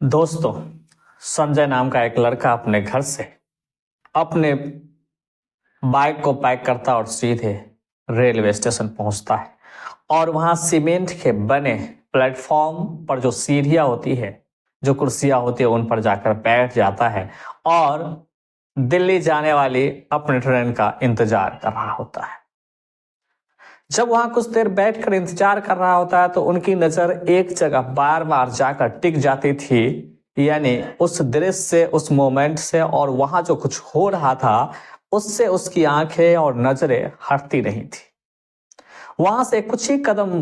दोस्तों, संजय नाम का एक लड़का अपने घर से अपने बाइक को पैक करता और सीधे रेलवे स्टेशन पहुंचता है और वहां सीमेंट के बने प्लेटफॉर्म पर जो सीढ़ियां होती है, जो कुर्सियां होती है, उन पर जाकर बैठ जाता है और दिल्ली जाने वाली अपने ट्रेन का इंतजार कर रहा होता है। जब वहां कुछ देर बैठकर इंतजार कर रहा होता है तो उनकी नजर एक जगह बार बार जाकर टिक जाती थी, यानी उस दृश्य से, उस मोमेंट से, और वहां जो कुछ हो रहा था उससे उसकी आंखें और नजरें हटती नहीं थी। वहां से कुछ ही कदम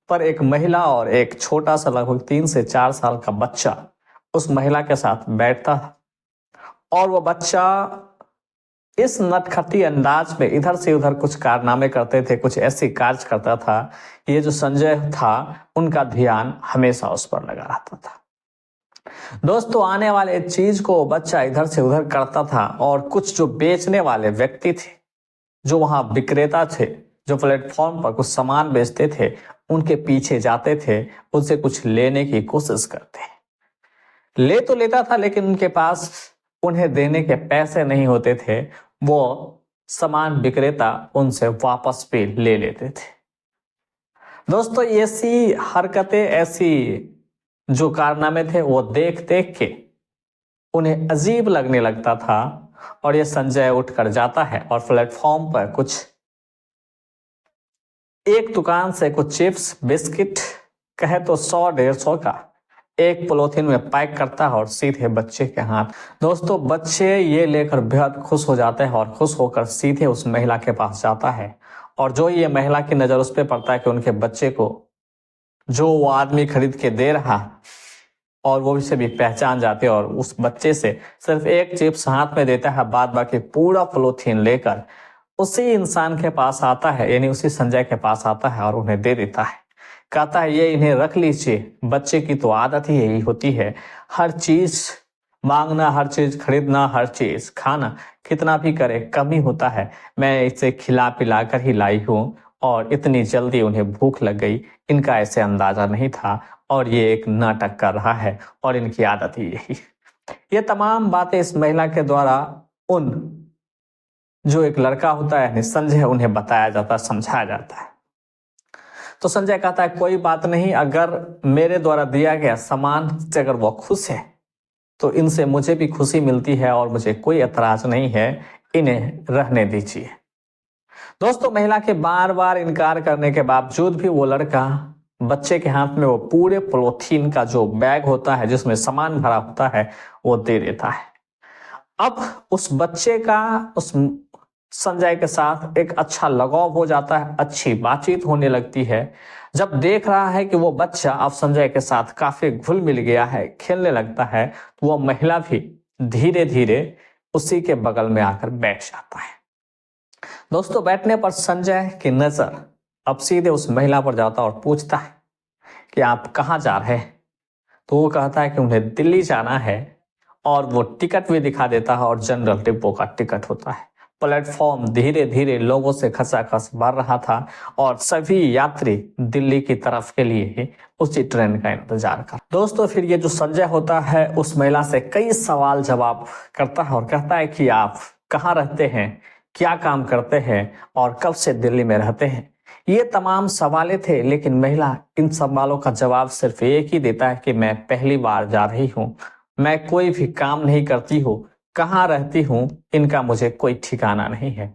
पर एक महिला और एक छोटा सा लगभग 3 से 4 साल का बच्चा उस महिला के साथ बैठता था और वो बच्चा इस नटखटी अंदाज में इधर से उधर कुछ कारनामे करते थे, कुछ ऐसी कार्य करता था। ये जो संजय था, उनका ध्यान हमेशा उस पर लगा रहता था। दोस्तों, आने वाले चीज को बच्चा इधर से उधर करता था और कुछ जो बेचने वाले व्यक्ति थे, जो वहां विक्रेता थे, जो प्लेटफॉर्म पर कुछ सामान बेचते थे, उनके पीछे जाते थे, उनसे कुछ लेने की कोशिश करते। ले तो लेता था, लेकिन उनके पास उन्हें देने के पैसे नहीं होते थे। वो सामान विक्रेता उनसे वापस भी ले लेते थे। दोस्तों, ऐसी हरकतें, ऐसी जो कारनामे थे, वो देख देख के उन्हें अजीब लगने लगता था और ये संजय उठकर जाता है और प्लेटफॉर्म पर कुछ एक दुकान से कुछ चिप्स बिस्किट, कहे तो 100-150 का एक पॉलिथीन में पैक करता है और सीधे बच्चे के हाथ। दोस्तों, बच्चे ये लेकर बेहद खुश हो जाते हैं और खुश होकर सीधे उस महिला के पास जाता है और जो ये महिला की नज़र उस पर पड़ता है कि उनके बच्चे को जो वो आदमी खरीद के दे रहा, और वो इसे भी पहचान जाते हैं और उस बच्चे से सिर्फ एक चिप्स हाथ में देता है, बाद बाकी पूरा पॉलिथीन लेकर उसी इंसान के पास आता है, यानी उसी संजय के पास आता है और उन्हें दे देता है। कहता है, ये इन्हें रख लीजिए, बच्चे की तो आदत ही यही होती है, हर चीज मांगना, हर चीज खरीदना, हर चीज खाना, कितना भी करे कम ही होता है। मैं इसे खिला पिला कर ही लाई हूँ और इतनी जल्दी उन्हें भूख लग गई, इनका ऐसे अंदाजा नहीं था और ये एक नाटक कर रहा है और इनकी आदत ही यही। ये तमाम बातें इस महिला के द्वारा उन जो एक लड़का होता है संजय, उन्हें बताया जाता, समझाया जाता है। तो संजय कहता है, कोई बात नहीं, अगर मेरे द्वारा दिया गया सामान से अगर वो खुश है तो इनसे मुझे भी खुशी मिलती है और मुझे कोई एतराज नहीं है, इन्हें रहने दीजिए। दोस्तों, महिला के बार बार इनकार करने के बावजूद भी वो लड़का बच्चे के हाथ में वो पूरे पॉलिथीन का जो बैग होता है जिसमें सामान भरा होता है, वो दे देता है। अब उस बच्चे का उस संजय के साथ एक अच्छा लगाव हो जाता है, अच्छी बातचीत होने लगती है। जब देख रहा है कि वो बच्चा अब संजय के साथ काफी घुल मिल गया है, खेलने लगता है, तो वो महिला भी धीरे धीरे उसी के बगल में आकर बैठ जाता है। दोस्तों, बैठने पर संजय की नजर अब सीधे उस महिला पर जाता और पूछता है कि आप कहाँ जा रहे हैं। तो वो कहता है कि उन्हें दिल्ली जाना है और वो टिकट भी दिखा देता है और जनरल डिब्बों का टिकट होता है। प्लेटफॉर्म धीरे धीरे लोगों से खचाखच भर रहा था और सभी यात्री दिल्ली की तरफ के लिए ही उसी ट्रेन का इंतजार कर। दोस्तों, फिर ये जो संजय होता है उस महिला से कई सवाल जवाब करता है और कहता है कि आप कहाँ रहते हैं, क्या काम करते हैं और कब से दिल्ली में रहते हैं। ये तमाम सवाल थे, लेकिन महिला इन सवालों का जवाब सिर्फ एक ही देता है कि मैं पहली बार जा रही हूँ, मैं कोई भी काम नहीं करती हूँ, कहाँ रहती हूं इनका मुझे कोई ठिकाना नहीं है।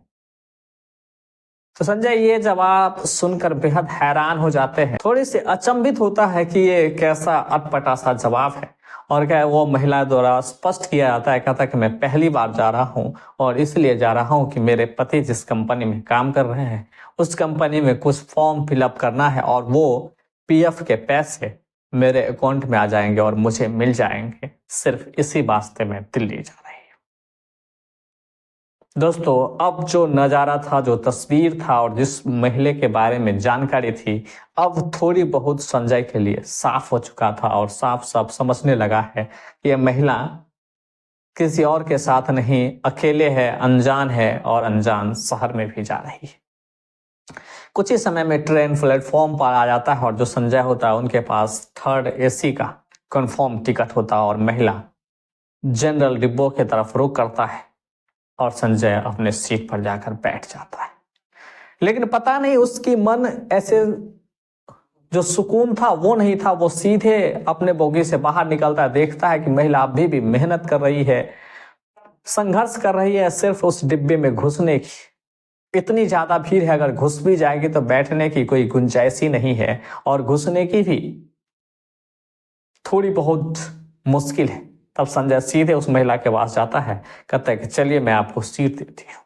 तो संजय ये जवाब सुनकर बेहद हैरान हो जाते हैं, थोड़ी सी अचंभित होता है कि ये कैसा अटपटा सा जवाब है। और क्या वो महिला द्वारा स्पष्ट किया जाता है, कहता है कि मैं पहली बार जा रहा हूं और इसलिए जा रहा हूं कि मेरे पति जिस कंपनी में काम कर रहे हैं उस कंपनी में कुछ फॉर्म फिलअप करना है और वो पीएफ के पैसे मेरे अकाउंट में आ जाएंगे और मुझे मिल जाएंगे। सिर्फ इसी वास्ते में दिल्ली जा रही हूँ। दोस्तों, अब जो नज़ारा था, जो तस्वीर था और जिस महिला के बारे में जानकारी थी, अब थोड़ी बहुत संजय के लिए साफ हो चुका था और साफ साफ समझने लगा है कि यह महिला किसी और के साथ नहीं, अकेले है, अनजान है और अनजान शहर में भी जा रही है। कुछ ही समय में ट्रेन प्लेटफॉर्म पर आ जाता है और जो संजय होता है उनके पास थर्ड एसी का कंफर्म टिकट होता है और महिला जनरल डिब्बों की तरफ रुख करता है और संजय अपने सीट पर जाकर बैठ जाता है। लेकिन पता नहीं उसकी मन ऐसे जो सुकून था वो नहीं था। वो सीधे अपने बोगी से बाहर निकलता है, देखता है कि महिला अभी भी मेहनत कर रही है, संघर्ष कर रही है सिर्फ उस डिब्बे में घुसने की। इतनी ज्यादा भीड़ है, अगर घुस भी जाएगी तो बैठने की कोई गुंजाइश ही नहीं है और घुसने की भी थोड़ी बहुत मुश्किल है। तब संजय सीधे उस महिला के पास जाता है, कहता है कि चलिए मैं आपको सीट देती हूँ।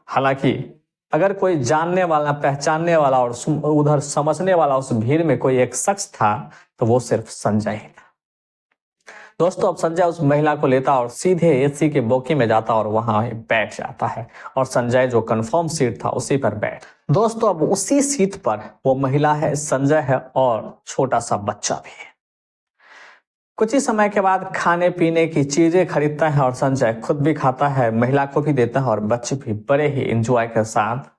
हालांकि अगर कोई जानने वाला, पहचानने वाला और उधर समझने वाला उस भीड़ में कोई एक शख्स था तो वो सिर्फ संजय ही था। दोस्तों अब संजय उस महिला को लेता और सीधे एसी के बोगी में जाता और वहां बैठ जाता है और संजय जो कंफर्म सीट था उसी पर बैठ। दोस्तों अब उसी सीट पर वो महिला है, संजय है और छोटा सा बच्चा भी है। कुछ ही समय के बाद खाने पीने की चीजें खरीदता है और संजय खुद भी खाता है, महिला को भी देता है और बच्चे भी बड़े ही एंजॉय के साथ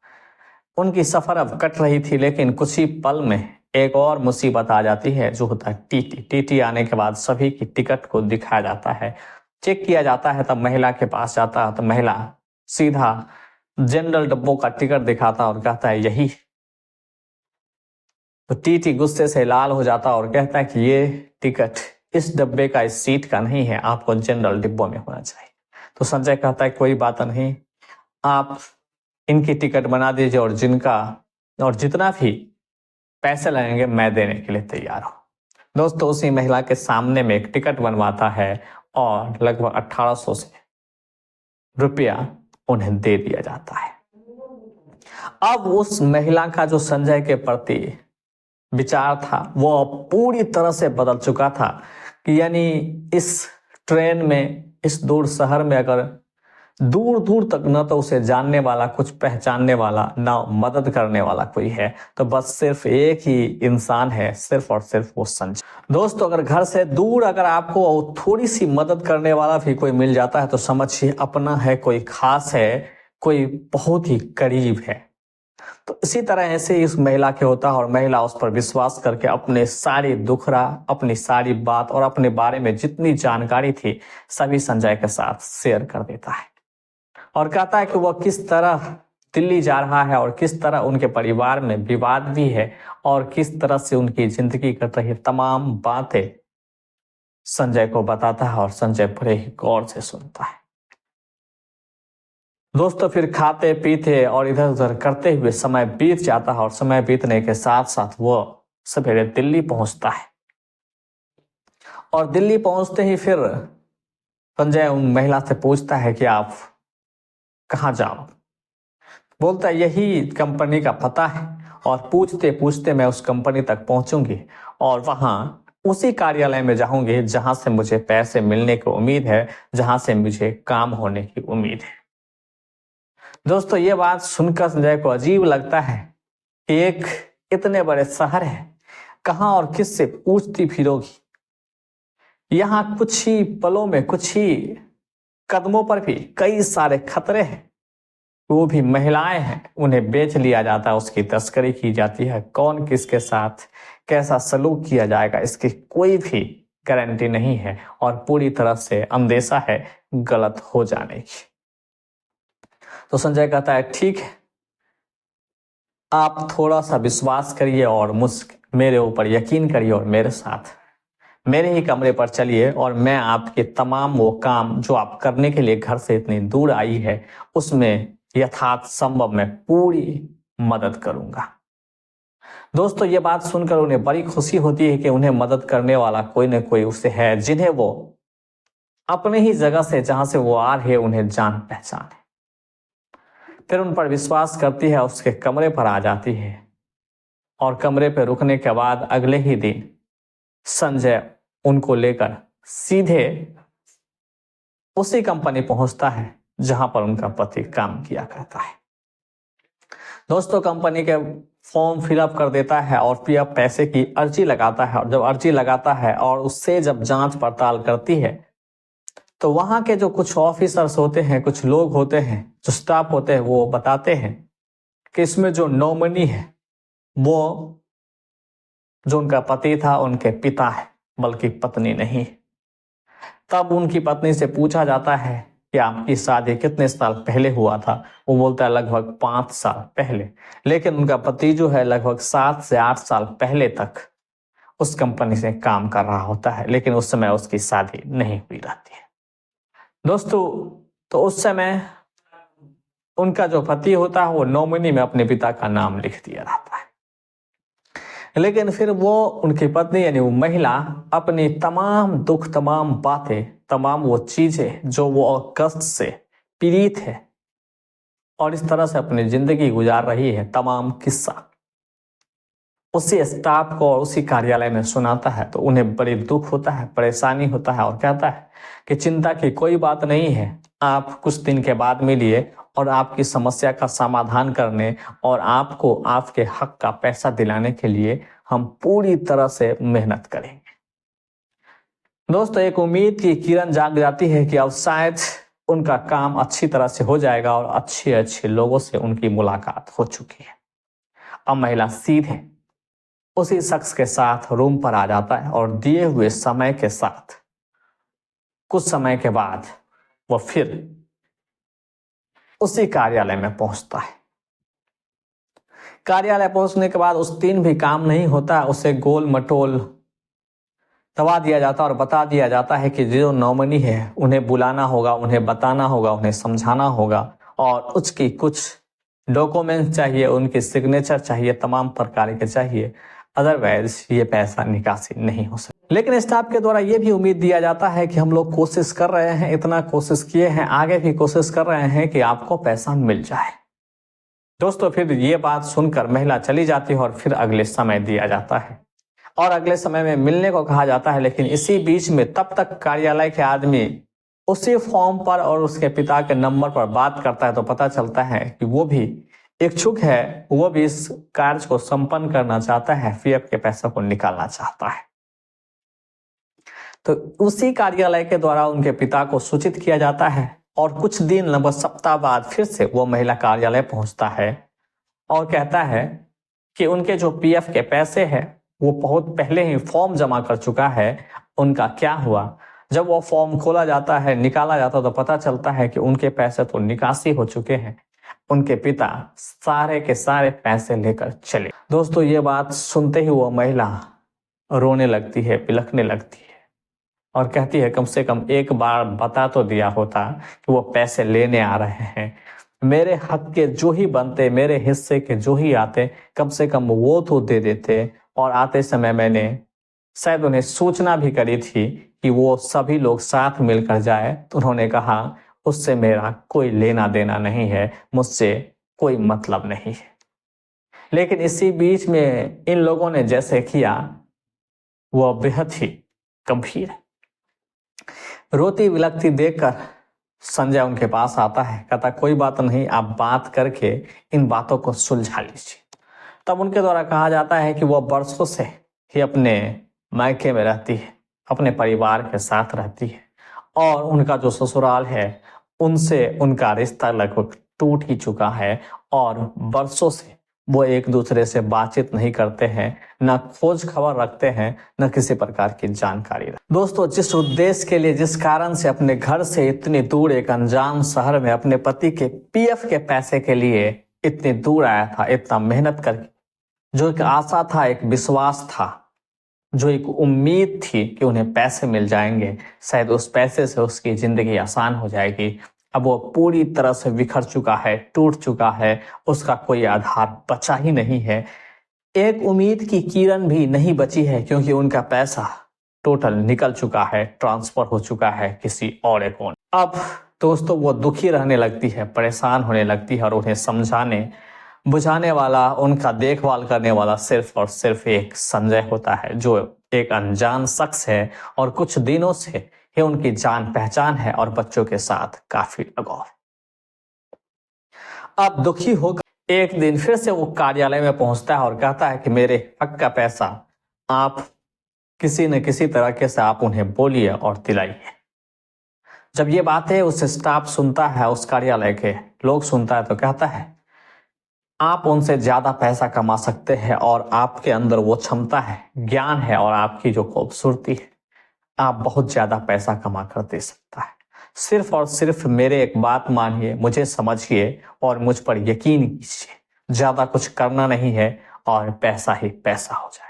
उनकी सफर अब कट रही थी। लेकिन कुछ ही पल में एक और मुसीबत आ जाती है जो होता है टीटी। टीटी आने के बाद सभी की टिकट को दिखाया जाता है, चेक किया जाता है। तब महिला के पास जाता है तो महिला सीधा जनरल डब्बों का टिकट दिखाता और कहता है यही। तो टीटी गुस्से से लाल हो जाता और कहता है कि ये टिकट इस डब्बे का, इस सीट का नहीं है, आपको जनरल डिब्बों में होना चाहिए। तो संजय कहता है कोई बात नहीं, आप इनकी टिकट बना दीजिए और जितना भी पैसे लगेंगे मैं देने के लिए तैयार हूं। दोस्तों उसी महिला के सामने में एक टिकट बनवाता है और लगभग 1800 से रुपया उन्हें दे दिया जाता है। अब उस महिला का जो संजय के प्रति विचार था वो पूरी तरह से बदल चुका था कि यानी इस ट्रेन में, इस दूर शहर में अगर दूर दूर तक न तो उसे जानने वाला, कुछ पहचानने वाला, ना मदद करने वाला कोई है, तो बस सिर्फ एक ही इंसान है, सिर्फ और सिर्फ वो संजय। दोस्तों अगर घर से दूर अगर आपको थोड़ी सी मदद करने वाला भी कोई मिल जाता है तो समझिए अपना है, कोई खास है, कोई बहुत ही करीब है। तो इसी तरह ऐसे इस महिला के होता है और महिला उस पर विश्वास करके अपने सारी दुखड़ा, अपनी सारी बात और अपने बारे में जितनी जानकारी थी सभी संजय के साथ शेयर कर देता है और कहता है कि वह किस तरह दिल्ली जा रहा है और किस तरह उनके परिवार में विवाद भी है और किस तरह से उनकी जिंदगी कट रही तमाम बातें संजय को बताता है और संजय बड़े ही गौर से सुनता है। दोस्तों फिर खाते पीते और इधर उधर करते हुए समय बीत जाता है और समय बीतने के साथ साथ वह सवेरे दिल्ली पहुंचता है और दिल्ली पहुंचते ही फिर संजय उन महिला से पूछता है कि आप कहाँ जाओ। बोलता है यही कंपनी का पता है और पूछते पूछते मैं उस कंपनी तक पहुंचूंगी और वहां उसी कार्यालय में जाऊंगी जहां से मुझे पैसे मिलने की उम्मीद है, जहां से मुझे काम होने की उम्मीद है। दोस्तों ये बात सुनकर संजय को अजीब लगता है कि एक इतने बड़े शहर है, कहां और किस से पूछती फिरोगी। यहां कुछ ही पलों में, कुछ ही कदमों पर भी कई सारे खतरे हैं। वो भी महिलाएं हैं, उन्हें बेच लिया जाता है, उसकी तस्करी की जाती है। कौन किसके साथ कैसा सलूक किया जाएगा इसकी कोई भी गारंटी नहीं है और पूरी तरह से अंदेशा है गलत हो जाने की। तो संजय कहता है ठीक है, आप थोड़ा सा विश्वास करिए और मेरे ऊपर यकीन करिए और मेरे साथ मेरे ही कमरे पर चलिए और मैं आपके तमाम वो काम जो आप करने के लिए घर से इतनी दूर आई है उसमें यथार्थ संभव मैं पूरी मदद करूंगा। दोस्तों ये बात सुनकर उन्हें बड़ी खुशी होती है कि उन्हें मदद करने वाला कोई न कोई उसे है जिन्हें वो अपने ही जगह से, जहां से वो आ रहे, उन्हें जान पहचान है। फिर उन पर विश्वास करती है, उसके कमरे पर आ जाती है और कमरे पर रुकने के बाद अगले ही दिन संजय उनको लेकर सीधे उसी कंपनी पहुंचता है जहां पर उनका पति काम किया करता है। दोस्तों कंपनी के फॉर्म फिलअप कर देता है और फिर पैसे की अर्जी लगाता है और जब अर्जी लगाता है और उससे जब जांच पड़ताल करती है तो वहां के जो कुछ ऑफिसर्स होते हैं, कुछ लोग होते हैं, जो स्टाफ होते हैं, वो बताते हैं कि इसमें जो नॉमिनी है वो जो उनका पति था, उनके पिता है, बल्कि पत्नी नहीं। तब उनकी पत्नी से पूछा जाता है कि आपकी शादी कितने साल पहले हुआ था। वो बोलता है लगभग 5 साल पहले। लेकिन उनका पति जो है लगभग 7 से 8 साल पहले तक उस कंपनी से काम कर रहा होता है, लेकिन उस समय उसकी शादी नहीं हुई रहती है। दोस्तों, तो उस समय उनका जो पति होता है वो नॉमिनी में अपने पिता का नाम लिख दिया रहता है। लेकिन फिर वो उनकी पत्नी यानी वो महिला अपनी तमाम दुख, तमाम बातें, तमाम वो चीजें जो वो कष्ट से पीड़ित है और इस तरह से अपनी जिंदगी गुजार रही है, तमाम किस्सा उसी स्टाफ को और उसी कार्यालय में सुनाता है। तो उन्हें बड़ी दुख होता है, परेशानी होता है और कहता है कि चिंता की कोई बात नहीं है, आप कुछ दिन के बाद मिलिए और आपकी समस्या का समाधान करने और आपको आपके हक का पैसा दिलाने के लिए हम पूरी तरह से मेहनत करेंगे। दोस्तों, एक उम्मीद की किरण जाग जाती है कि अब शायद उनका काम अच्छी तरह से हो जाएगा और अच्छे अच्छे लोगों से उनकी मुलाकात हो चुकी है। अब महिला सीधे उसी शख्स के साथ रूम पर आ जाता है और दिए हुए समय के साथ कुछ समय के बाद वो फिर उसी कार्यालय में पहुंचता है। कार्यालय पहुंचने के बाद उस दिन भी काम नहीं होता, उसे गोल मटोल दबा दिया जाता और बता दिया जाता है कि जो नॉमिनी है उन्हें बुलाना होगा, उन्हें बताना होगा, उन्हें समझाना होगा और उसकी कुछ डॉक्यूमेंट चाहिए, उनकी सिग्नेचर चाहिए, तमाम प्रकार के चाहिए, अदरवाइज ये पैसा निकासी नहीं हो सकता। लेकिन स्टाफ के द्वारा ये भी उम्मीद दिया जाता है कि हम लोग कोशिश कर रहे हैं, इतना कोशिश किए हैं, आगे भी कोशिश कर रहे हैं कि आपको पैसा मिल जाए। दोस्तों, फिर ये बात सुनकर महिला चली जाती है और फिर अगले समय दिया जाता है और अगले समय में मिलने को कहा जाता है। लेकिन इसी बीच में तब तक कार्यालय के आदमी उसी फॉर्म पर और उसके पिता के नंबर पर बात करता है तो पता चलता है कि वो भी इच्छुक है, वो भी इस कार्य को संपन्न करना चाहता है, पीएफ के पैसे को निकालना चाहता है। तो उसी कार्यालय के द्वारा उनके पिता को सूचित किया जाता है और कुछ दिन, लगभग सप्ताह बाद फिर से वो महिला कार्यालय पहुंचता है और कहता है कि उनके जो पीएफ के पैसे हैं वो बहुत पहले ही फॉर्म जमा कर चुका है, उनका क्या हुआ। जब वो फॉर्म खोला जाता है, निकाला जाता है तो पता चलता है कि उनके पैसे तो निकासी हो चुके हैं। उनके पिता सारे के सारे पैसे लेकर चले। दोस्तों, ये बात सुनते ही वो महिला रोने लगती है, बिलखने लगती है और कहती है कम से कम एक बार बता तो दिया होता कि वो पैसे लेने आ रहे हैं, मेरे हक के जो ही बनते, मेरे हिस्से के जो ही आते, कम से कम वो तो दे देते। और आते समय मैंने शायद उन्हें सूचना भी करी थी कि वो सभी लोग साथ मिलकर जाए, तो उन्होंने कहा उससे मेरा कोई लेना देना नहीं है, मुझसे कोई मतलब नहीं है। लेकिन इसी बीच में इन लोगों ने जैसे किया वह बेहद ही गंभीर है। रोती बिलखती देखकर संजय उनके पास आता है, कहता कोई बात नहीं, आप बात करके इन बातों को सुलझा लीजिए। तब उनके द्वारा कहा जाता है कि वह वर्षों से ही अपने मायके में रहती है, अपने परिवार के साथ रहती है और उनका जो ससुराल है उनसे उनका रिश्ता लगभग टूट ही चुका है और वर्षों से वो एक दूसरे से बातचीत नहीं करते हैं, न खोज खबर रखते हैं, न किसी प्रकार की जानकारी। दोस्तों, जिस उद्देश्य के लिए, जिस कारण से अपने घर से इतनी दूर एक अनजान शहर में अपने पति के पीएफ के पैसे के लिए इतनी दूर आया था, इतना मेहनत करके, जो एक आशा था, एक विश्वास था, जो एक उम्मीद थी कि उन्हें पैसे मिल जाएंगे, शायद उस पैसे से उसकी जिंदगी आसान हो जाएगी, अब वो पूरी तरह से बिखर चुका है, टूट चुका है, उसका कोई आधार बचा ही नहीं है। एक उम्मीद की किरण भी नहीं बची है क्योंकि उनका पैसा टोटल निकल चुका है, ट्रांसफर हो चुका है किसी और अकाउंट। अब दोस्तों, वो दुखी रहने लगती है, परेशान होने लगती है और उन्हें समझाने बुझाने वाला, उनका देखभाल करने वाला सिर्फ और सिर्फ एक संजय होता है, जो एक अनजान शख्स है और कुछ दिनों से ही उनकी जान पहचान है और बच्चों के साथ काफी लगाव। अब दुखी होकर एक दिन फिर से वो कार्यालय में पहुंचता है और कहता है कि मेरे हक का पैसा आप किसी न किसी तरीके से आप उन्हें बोलिए और दिलाइए। जब ये बातें उस स्टाफ सुनता है, उस कार्यालय के लोग सुनता है तो कहता है आप उनसे ज्यादा पैसा कमा सकते हैं और आपके अंदर वो क्षमता है, ज्ञान है और आपकी जो खूबसूरती है आप बहुत ज्यादा पैसा कमा कर दे सकता है। सिर्फ और सिर्फ मेरे एक बात मानिए, मुझे समझिए और मुझ पर यकीन कीजिए। ज्यादा कुछ करना नहीं है और पैसा ही पैसा हो जाए।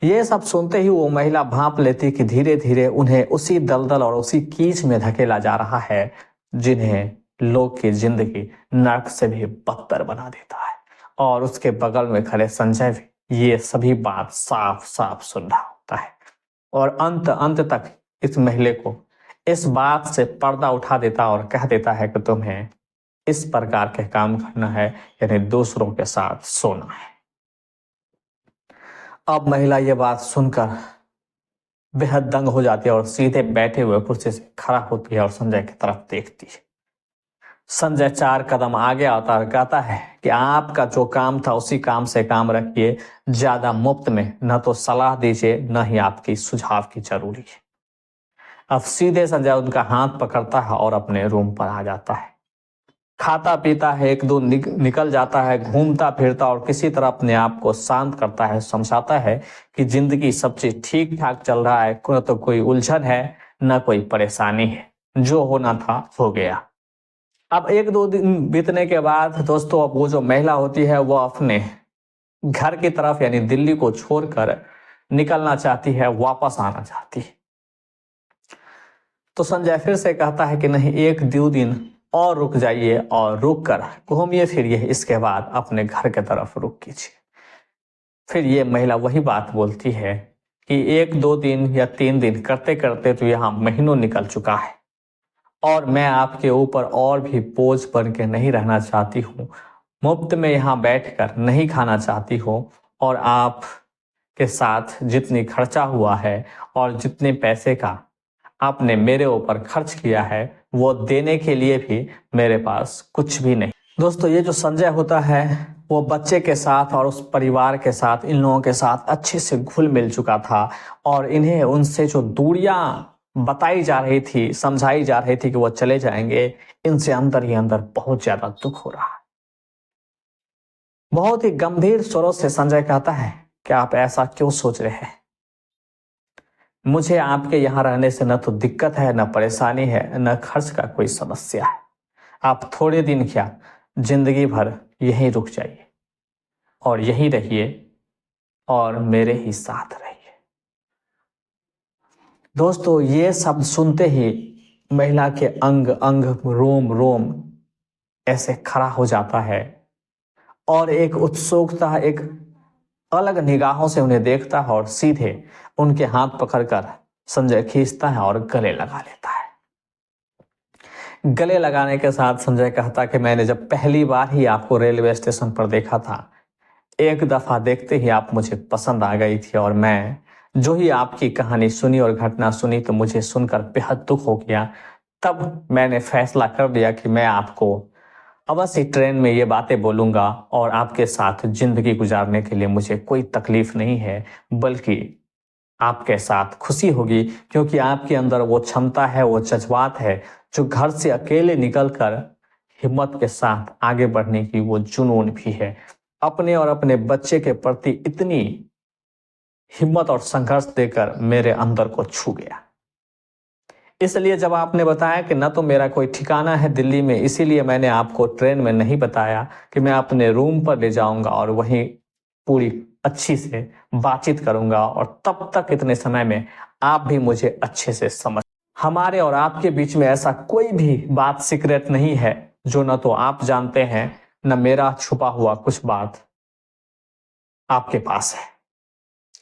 ये सब सुनते ही वो महिला भांप लेती कि धीरे धीरे उन्हें उसी दलदल और उसी कीच में धकेला जा रहा है जिन्हें लोग की जिंदगी नर्क से भी बदतर बना देता है। और उसके बगल में खड़े संजय भी ये सभी बात साफ साफ सुन रहा होता है और अंत अंत तक इस महिला को इस बात से पर्दा उठा देता और कह देता है कि तुम्हें इस प्रकार के काम करना है, यानी दूसरों के साथ सोना है। अब महिला ये बात सुनकर बेहद दंग हो जाती है और सीधे बैठे हुए कुर्सी से खड़ा होती है और संजय की तरफ देखती है। संजय 4 कदम आगे आता और कहता है कि आपका जो काम था उसी काम से काम रखिए, ज्यादा मुफ्त में न तो सलाह दीजिए न ही आपकी सुझाव की जरूरी है। अब सीधे संजय उनका हाथ पकड़ता है और अपने रूम पर आ जाता है। खाता पीता है, एक दो निकल जाता है, घूमता फिरता और किसी तरह अपने आप को शांत करता है, समझाता है कि जिंदगी सब चीज ठीक ठाक चल रहा है, न तो कोई उलझन है न कोई परेशानी है, जो होना था हो गया। अब 1-2 दिन बीतने के बाद दोस्तों, अब वो जो महिला होती है वो अपने घर की तरफ यानी दिल्ली को छोड़कर निकलना चाहती है, वापस आना चाहती है। तो संजय फिर से कहता है कि नहीं, 1-2 दिन और रुक जाइए और रुक कर घूमिए फिरिए, इसके बाद अपने घर की तरफ रुक कीजिए। फिर ये महिला वही बात बोलती है कि 1-2 दिन या 3 दिन करते करते तो यहाँ महीनों निकल चुका है और मैं आपके ऊपर और भी बोझ बन के नहीं रहना चाहती हूँ। मुफ्त में यहाँ बैठकर नहीं खाना चाहती हूँ और आप के साथ जितनी खर्चा हुआ है और जितने पैसे का आपने मेरे ऊपर खर्च किया है वो देने के लिए भी मेरे पास कुछ भी नहीं। दोस्तों, ये जो संजय होता है वो बच्चे के साथ और उस परिवार के साथ, इन लोगों के साथ अच्छे से घुल मिल चुका था और इन्हें उनसे जो दूरियां बताई जा रही थी, समझाई जा रही थी कि वो चले जाएंगे, इनसे अंदर ही अंदर बहुत ज्यादा दुख हो रहा है। बहुत ही गंभीर स्वरों से संजय कहता है कि आप ऐसा क्यों सोच रहे हैं? मुझे आपके यहाँ रहने से न तो दिक्कत है, न परेशानी है, न खर्च का कोई समस्या है। आप थोड़े दिन क्या, जिंदगी भर यहीं रुक जाइए और यहीं रहिए और मेरे ही साथ रहिए। दोस्तों, ये शब्द सुनते ही महिला के अंग अंग, रोम रोम ऐसे खड़ा हो जाता है और एक उत्सुकता, एक अलग निगाहों से उन्हें देखता है और सीधे उनके हाथ पकड़कर संजय खींचता है और गले लगा लेता है। गले लगाने के साथ संजय कहता कि मैंने जब पहली बार ही आपको रेलवे स्टेशन पर देखा था, एक दफा देखते ही आप मुझे पसंद आ गई थी और मैं जो ही आपकी कहानी सुनी और घटना सुनी तो मुझे सुनकर बेहद दुख हो गया। तब मैंने फैसला कर लिया कि मैं आपको अवश्य ट्रेन में ये बातें बोलूंगा और आपके साथ जिंदगी गुजारने के लिए मुझे कोई तकलीफ नहीं है, बल्कि आपके साथ खुशी होगी, क्योंकि आपके अंदर वो क्षमता है, वो जज्बात है, जो घर से अकेले निकलकर हिम्मत के साथ आगे बढ़ने की वो जुनून भी है। अपने और अपने बच्चे के प्रति इतनी हिम्मत और संघर्ष देकर मेरे अंदर को छू गया। इसलिए जब आपने बताया कि न तो मेरा कोई ठिकाना है दिल्ली में, इसीलिए मैंने आपको ट्रेन में नहीं बताया कि मैं अपने रूम पर ले जाऊंगा और वहीं पूरी अच्छी से बातचीत करूंगा और तब तक इतने समय में आप भी मुझे अच्छे से समझ। हमारे और आपके बीच में ऐसा कोई भी बात सीक्रेट नहीं है जो न तो आप जानते हैं, न मेरा छुपा हुआ कुछ बात आपके पास है।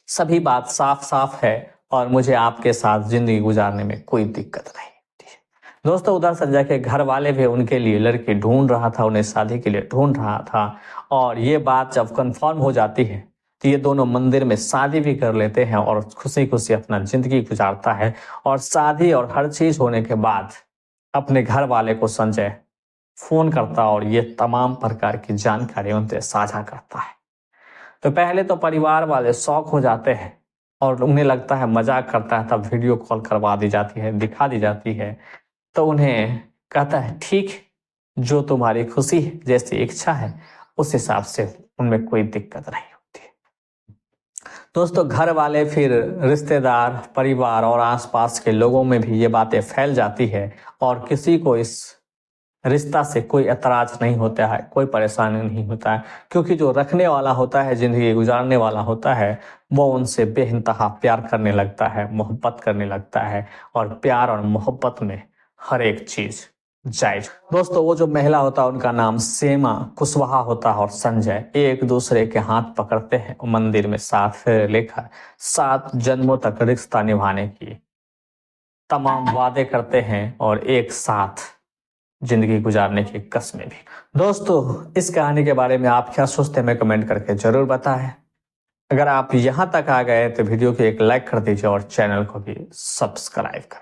सभी बात साफ साफ है और मुझे आपके साथ जिंदगी गुजारने में कोई दिक्कत नहीं होती है। दोस्तों, उधर संजय के घर वाले भी उनके लिए लड़की ढूंढ रहा था, उन्हें शादी के लिए ढूंढ रहा था और ये बात जब कंफर्म हो जाती है तो ये दोनों मंदिर में शादी भी कर लेते हैं और खुशी खुशी अपना जिंदगी गुजारता है। और शादी और हर चीज होने के बाद अपने घर वाले को संजय फोन करता और ये तमाम प्रकार की जानकारी उनसे साझा करता है। तो पहले तो परिवार वाले शौक हो जाते हैं और उन्हें लगता है मजाक करता है, तब वीडियो कॉल करवा दी जाती है, दिखा दी जाती है। तो उन्हें कहता है ठीक, जो तुम्हारी खुशी जैसी इच्छा है उस हिसाब से, उनमें कोई दिक्कत नहीं होती है। दोस्तों घर वाले, फिर रिश्तेदार, परिवार और आसपास के लोगों में भी ये बातें फैल जाती है और किसी को इस रिश्ता से कोई एतराज नहीं होता है, कोई परेशानी नहीं होता है, क्योंकि जो रखने वाला होता है, जिंदगी गुजारने वाला होता है, वो उनसे बेइंतहा प्यार करने लगता है, मोहब्बत करने लगता है और प्यार और मोहब्बत में हर एक चीज जायज। दोस्तों वो जो महिला होता है उनका नाम सीमा कुशवाहा होता है और संजय एक दूसरे के हाथ पकड़ते हैं, मंदिर में साथ लेकर 7 जन्मों तक रिश्ता निभाने की तमाम वादे करते हैं और एक साथ जिंदगी गुजारने की कस्में भी। दोस्तों इस कहानी के बारे में आप क्या सोचते हैं, हमें कमेंट करके जरूर बताएं। अगर आप यहां तक आ गए तो वीडियो को एक लाइक कर दीजिए और चैनल को भी सब्सक्राइब कर